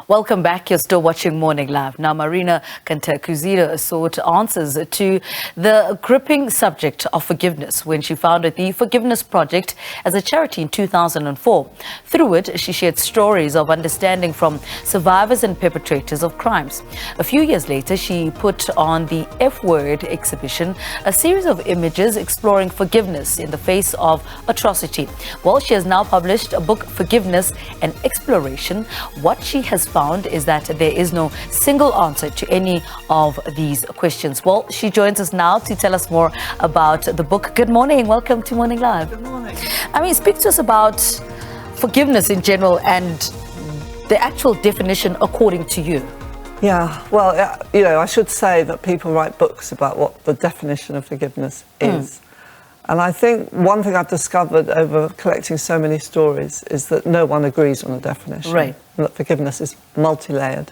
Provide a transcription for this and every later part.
Welcome back. You're still watching Morning Live. Now, Marina Cantacuzino sought answers to the gripping subject of forgiveness when she founded the Forgiveness Project as a charity in 2004. Through it, she shared stories of understanding from survivors and perpetrators of crimes. A few years later, she put on the F-Word exhibition, a series of images exploring forgiveness in the face of atrocity. Well, she has now published a book, Forgiveness, an Exploration. What she has found is that there is no single answer to any of these questions. Well, she joins us now to tell us more about the book. Good morning. Welcome to Morning Live. Good morning. Speak to us about forgiveness in general and the actual definition according to you. Yeah, well, I should say that people write books about what the definition of forgiveness is. And I think one thing I've discovered over collecting so many stories is that no one agrees on a definition. Right. And that forgiveness is multi-layered,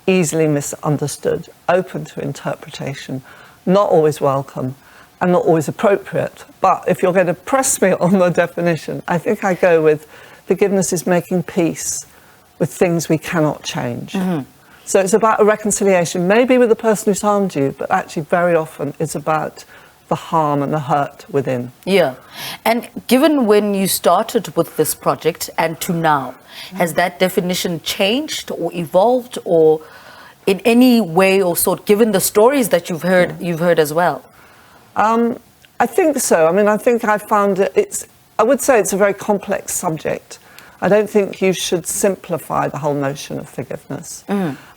easily misunderstood, open to interpretation, not always welcome, and not always appropriate. But if you're going to press me on the definition, I think I go with forgiveness is making peace with things we cannot change. So it's about a reconciliation, maybe with the person who's harmed you, but actually very often it's about the harm and the hurt within. Yeah. And given when you started with this project and to now, has that definition changed or evolved or in any way or sort, given the stories that you've heard as well? I think so. I think I found I would say it's a very complex subject. I don't think you should simplify the whole notion of forgiveness.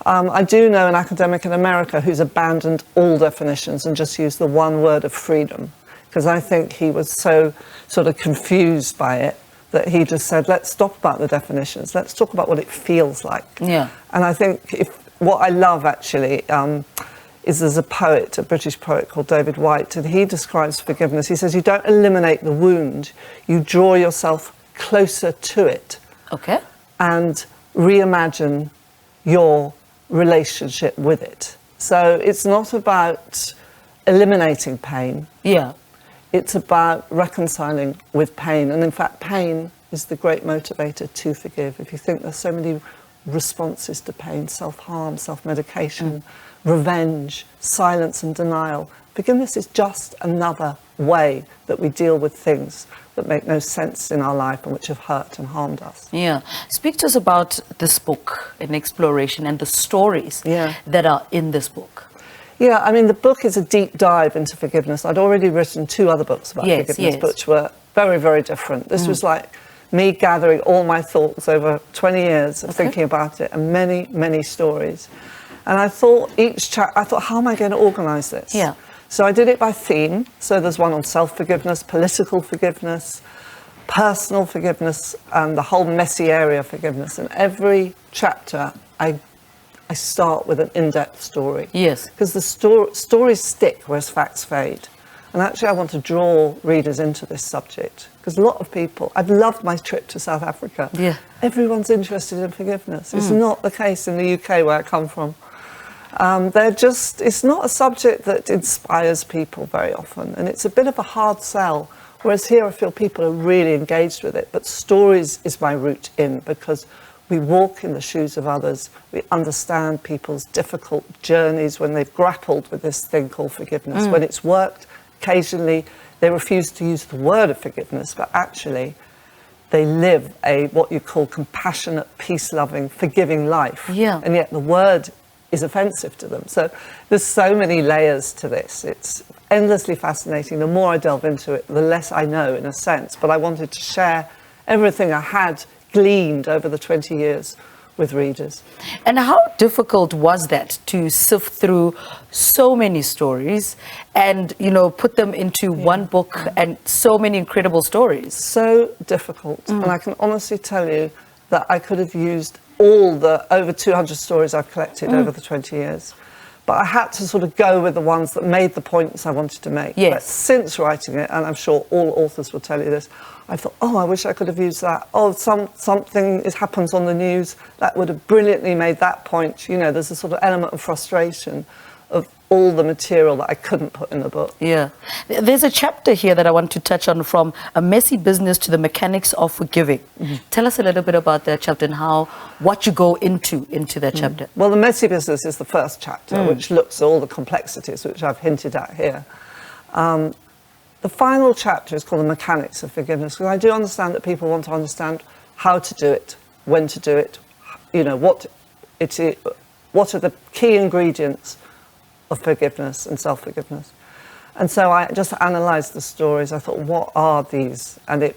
I do know an academic in America who's abandoned all definitions and just used the one word of freedom, because I think he was so sort of confused by it that he just said, let's stop about the definitions, let's talk about what it feels like. Yeah. And I think what I love actually is there's a poet, a British poet called David White, and he describes forgiveness. He says, you don't eliminate the wound, you draw yourself closer to it. Okay. And reimagine your relationship with it. So it's not about eliminating pain. Yeah. It's about reconciling with pain. And in fact, pain is the great motivator to forgive. If you think there's so many responses to pain, self-harm, self-medication, revenge, silence and denial, forgiveness is just another way that we deal with things that make no sense in our life and which have hurt and harmed us. Yeah. Speak to us about this book, An Exploration, and the stories that are in this book. Yeah, the book is a deep dive into forgiveness. I'd already written 2 other books about forgiveness, which were very, very different. This was like me gathering all my thoughts over 20 years of thinking about it, and many, many stories. And I thought how am I going to organise this? Yeah. So I did it by theme. So there's one on self-forgiveness, political forgiveness, personal forgiveness, and the whole messy area of forgiveness. And every chapter, I start with an in-depth story. Yes. Because the stories stick, whereas facts fade. And actually, I want to draw readers into this subject. Because a lot of people, I've loved my trip to South Africa. Yeah. Everyone's interested in forgiveness. It's not the case in the UK where I come from. It's not a subject that inspires people very often, and it's a bit of a hard sell, whereas here I feel people are really engaged with it. But stories is my route in, because we walk in the shoes of others, we understand people's difficult journeys when they've grappled with this thing called forgiveness. When it's worked, occasionally they refuse to use the word of forgiveness, but actually they live what you call compassionate, peace-loving, forgiving life. Yeah. And yet the word is offensive to them. So there's so many layers to this. It's endlessly fascinating. The more I delve into it, the less I know, in a sense. But I wanted to share everything I had gleaned over the 20 years with readers. And how difficult was that to sift through so many stories and, put them into one book and so many incredible stories? So difficult. And I can honestly tell you that I could have used all the over 200 stories I've collected over the 20 years. But I had to sort of go with the ones that made the points I wanted to make. Yes. But since writing it, and I'm sure all authors will tell you this, I thought, I wish I could have used that. Something happens on the news that would have brilliantly made that point. There's a sort of element of frustration of all the material that I couldn't put in the book. Yeah. There's a chapter here that I want to touch on, from a messy business to the mechanics of forgiving. Tell us a little bit about that chapter and what you go into that chapter. Well, the messy business is the first chapter, which looks at all the complexities, which I've hinted at here. The final chapter is called the mechanics of forgiveness, because I do understand that people want to understand how to do it, when to do it, you know, what are the key ingredients of forgiveness and self-forgiveness. And so I just analysed the stories. I thought, what are these? And it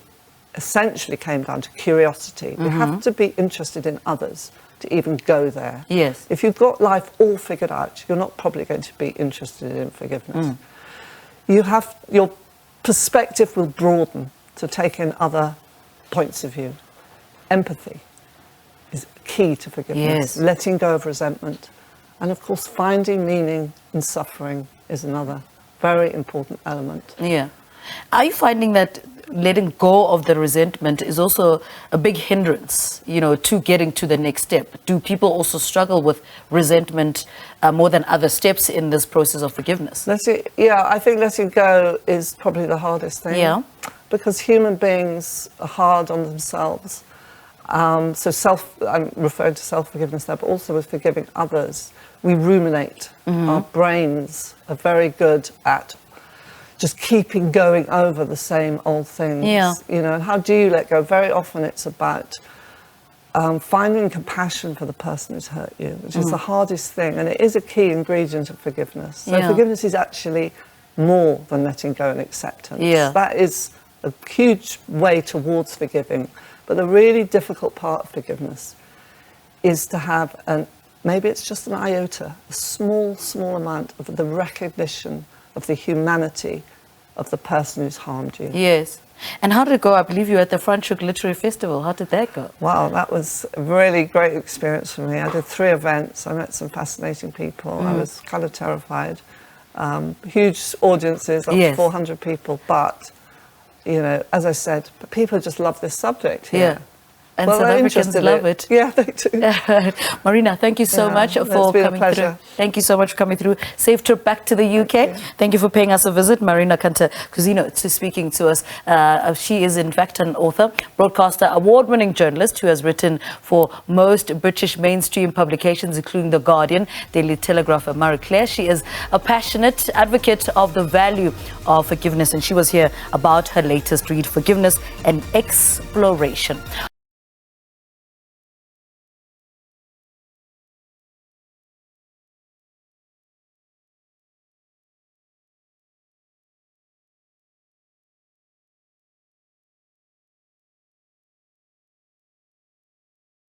essentially came down to curiosity. You have to be interested in others to even go there. Yes. If you've got life all figured out, you're not probably going to be interested in forgiveness. Your perspective will broaden to take in other points of view. Empathy is key to forgiveness. Yes. Letting go of resentment. And of course, finding meaning in suffering is another very important element. Yeah. Are you finding that letting go of the resentment is also a big hindrance, you know, to getting to the next step? Do people also struggle with resentment more than other steps in this process of forgiveness? I think letting go is probably the hardest thing. Yeah. Because human beings are hard on themselves. I'm referring to self-forgiveness there, but also with forgiving others. We ruminate. Our brains are very good at just keeping going over the same old things. Yeah. You know, and how do you let go? Very often it's about finding compassion for the person who's hurt you, which is the hardest thing, and it is a key ingredient of forgiveness. So forgiveness is actually more than letting go and acceptance. Yeah. That is a huge way towards forgiving. But the really difficult part of forgiveness is to have maybe it's just an iota, a small amount of the recognition of the humanity of the person who's harmed you. Yes. And how did it go? I believe you were at the Franschhoek Literary Festival. How did that go? Wow, that was a really great experience for me. I did 3 events. I met some fascinating people. I was kind of terrified. Huge audiences, up to 400 people. But, you know, as I said, people just love this subject here. Yeah. And South Africans love it. Yeah, they do. Marina, thank you so much for coming through. Thank you so much for coming through. Safe trip back to the UK. Thank you for paying us a visit. Marina Cantacuzino speaking to us. She is in fact an author, broadcaster, award-winning journalist who has written for most British mainstream publications, including The Guardian, Daily Telegraph, and Marie Claire. She is a passionate advocate of the value of forgiveness, and she was here about her latest read, Forgiveness and Exploration.